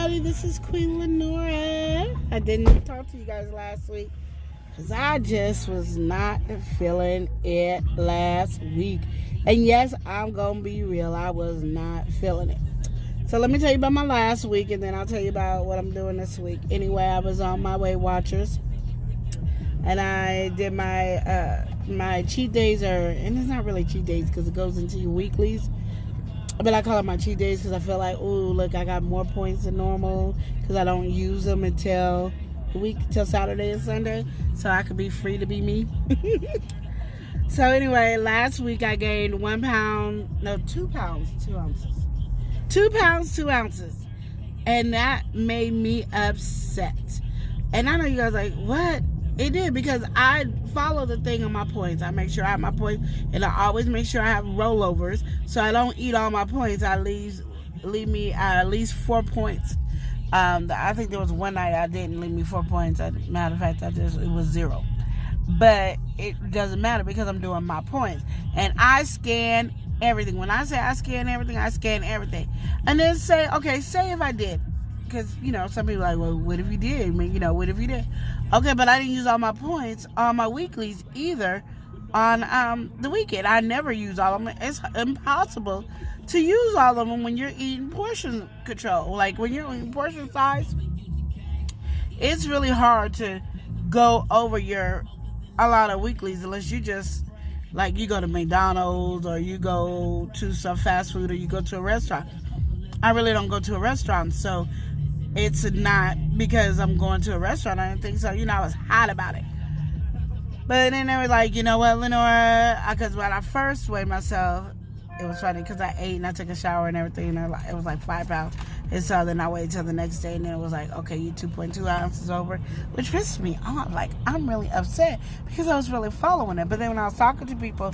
everybody. This is Queen Lenora. I didn't talk to you guys last week because I just was not feeling it last week. And yes, I'm going to be real. I was not feeling it. So let me tell you about my last week, and then I'll tell you about what I'm doing this week. Anyway, I was on my Weight Watchers, and I did my cheat days, and it's not really cheat days because it goes into your weeklies. But I call it my cheat days because I feel like, ooh, look, I got more points than normal because I don't use them until the week, till Saturday and Sunday, so I could be free to be me. So anyway, last week I gained 1 pound, no, 2 pounds, 2 ounces. 2 pounds, 2 ounces. And that made me upset. And I know you guys are like, what? It did, because I follow the thing on my points. I make sure I have my points, and I always make sure I have rollovers, so I don't eat all my points. I leave me at least 4 points. I think there was one night I didn't leave me 4 points. Matter of fact, it was 0. But it doesn't matter because I'm doing my points, and I scan everything. When I say I scan everything, I scan everything, and then say if I did. Because, some people are like, well, what if you did? I mean, what if you did? Okay, but I didn't use all my points on my weeklies either on the weekend. I never use all of them. It's impossible to use all of them when you're eating portion control. Like, when you're eating portion size, it's really hard to go over a lot of weeklies unless you just, like, you go to McDonald's or you go to some fast food or you go to a restaurant. I really don't go to a restaurant, so it's not because I'm going to a restaurant or anything. So, I was hot about it. But then they were like, you know what, Lenora? Because when I first weighed myself, it was funny because I ate and I took a shower and everything. And it was like 5 pounds. And so then I waited till the next day, and then it was like, okay, you 2.2 ounces over, which pissed me off. Like, I'm really upset because I was really following it. But then when I was talking to people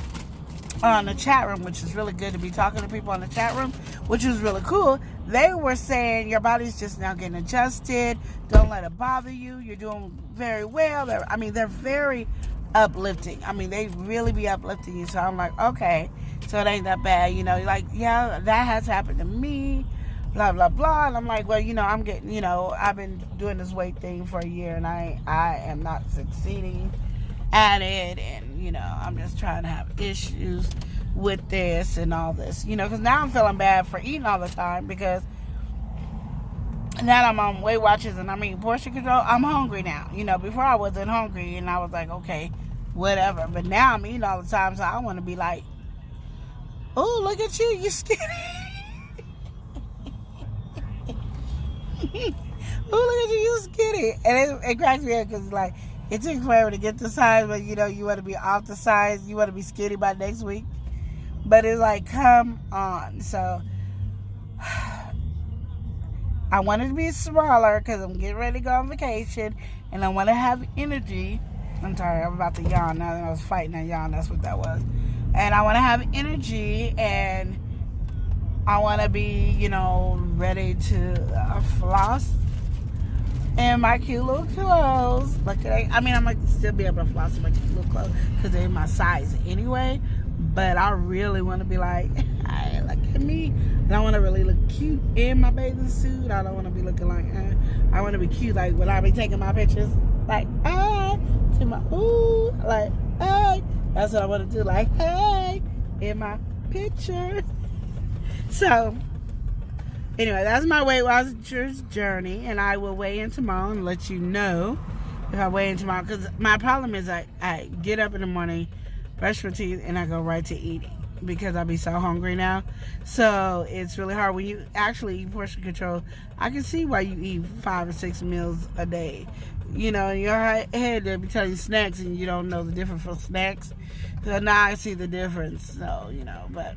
on the chat room, which is really good to be talking to people on the chat room, which is really cool, they were saying your body's just now getting adjusted, don't let it bother you, you're doing very well. They're very uplifting. They really be uplifting you. So I'm like, okay, so it ain't that bad, like, yeah, that has happened to me, blah blah blah. And I'm like, well, I'm getting, I've been doing this weight thing for a year, and I am not succeeding at it, and I'm just trying to have issues with this and all this, because now I'm feeling bad for eating all the time, because now I'm on Weight Watchers and I'm eating portion control. I'm hungry now. Before I wasn't hungry, and I was like, okay, whatever. But now I'm eating all the time, so I want to be like, oh, look at you, you skinny. Oh, look at you skinny. And it cracks me up because, like, it took forever to get the size, but you want to be off the size. You want to be skinny by next week. But it's like, come on. So I wanted to be smaller because I'm getting ready to go on vacation, and I want to have energy. I'm sorry, I'm about to yawn now that I was fighting a yawn. That's what that was. And I want to have energy, and I want to be, ready to floss in my cute little clothes. I'm going to still be able to floss in my cute little clothes because they're my size anyway. But I really want to be like, hey, look at me. And I want to really look cute in my bathing suit. I don't want to be looking like, I want to be cute. Like, when I be taking my pictures, like, hey, to my, ooh, like, hey. That's what I want to do, like, hey, in my picture. So, anyway, that's my Weight Watchers journey. And I will weigh in tomorrow and let you know if I weigh in tomorrow. Because my problem is I get up in the morning, brush my teeth, and I go right to eating because I be so hungry now. So it's really hard when you actually eat portion control. I can see why you eat 5 or 6 meals a day. In your head they'll be telling you snacks, and you don't know the difference from snacks. So now I see the difference. So but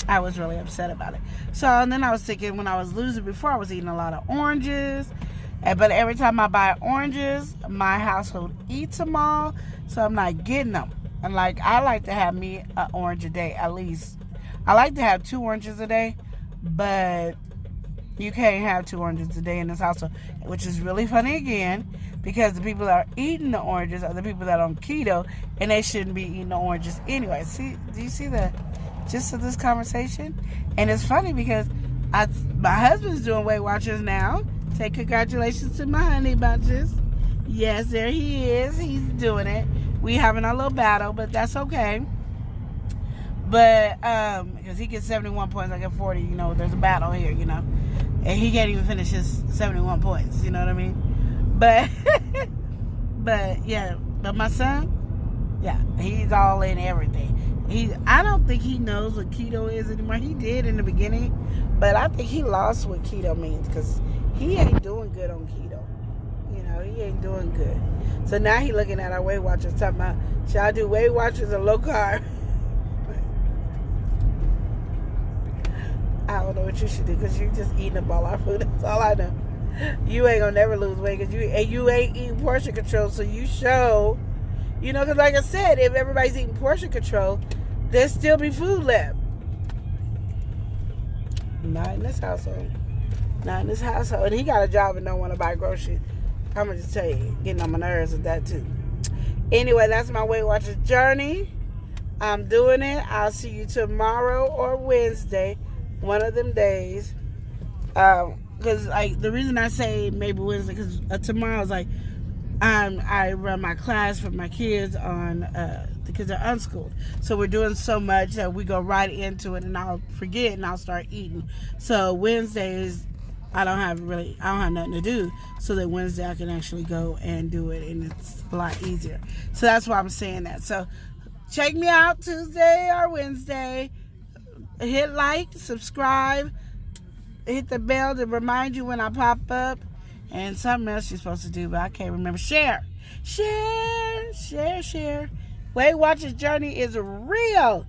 I was really upset about it. So and then I was thinking, when I was losing before, I was eating a lot of oranges. But every time I buy oranges, my household eats them all, so I'm not getting them. And like, I like to have me an orange a day at least. I like to have 2 oranges a day, but you can't have 2 oranges a day in this household, which is really funny again, because the people that are eating the oranges are the people that are on keto, and they shouldn't be eating the oranges anyway. See, do you see the gist of this conversation? And it's funny because my husband's doing Weight Watchers now, Say congratulations to my honey bunches. Yes, there he is. He's doing it. We having a little battle, but that's okay. But because he gets 71 points, I get 40. You know, there's a battle here. You know, and he can't even finish his 71 points. You know what I mean? But yeah. But my son, yeah, he's all in everything. I don't think he knows what keto is anymore. He did in the beginning, but I think he lost what keto means because he ain't doing good on keto. You know, he ain't doing good. So now he looking at our Weight Watchers talking about, should I do Weight Watchers or low carb? I don't know what you should do because you're just eating up all our food. That's all I know. You ain't gonna never lose weight because you ain't eating portion control. So you show, you know, because like I said, if everybody's eating portion control, there'll still be food left. Not in this household. Not in this household. And he got a job and don't want to buy groceries. I'm gonna just tell you, getting on my nerves with that too. Anyway, that's my Weight Watchers journey. I'm doing it. I'll see you tomorrow or Wednesday, one of them days. Because like the reason I say maybe Wednesday, because tomorrow's like I run my class for my kids on because they're unschooled. So we're doing so much that we go right into it, and I'll forget and I'll start eating. So Wednesdays I don't have nothing to do, so that Wednesday I can actually go and do it, and it's a lot easier. So that's why I'm saying that. So check me out Tuesday or Wednesday. Hit like, subscribe, hit the bell to remind you when I pop up, and something else you're supposed to do, but I can't remember. Share. Weight Watchers journey is real.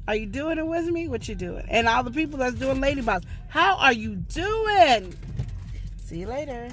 Are you doing it with me? What you doing? And all the people that's doing Lady Boss, how are you doing? See you later.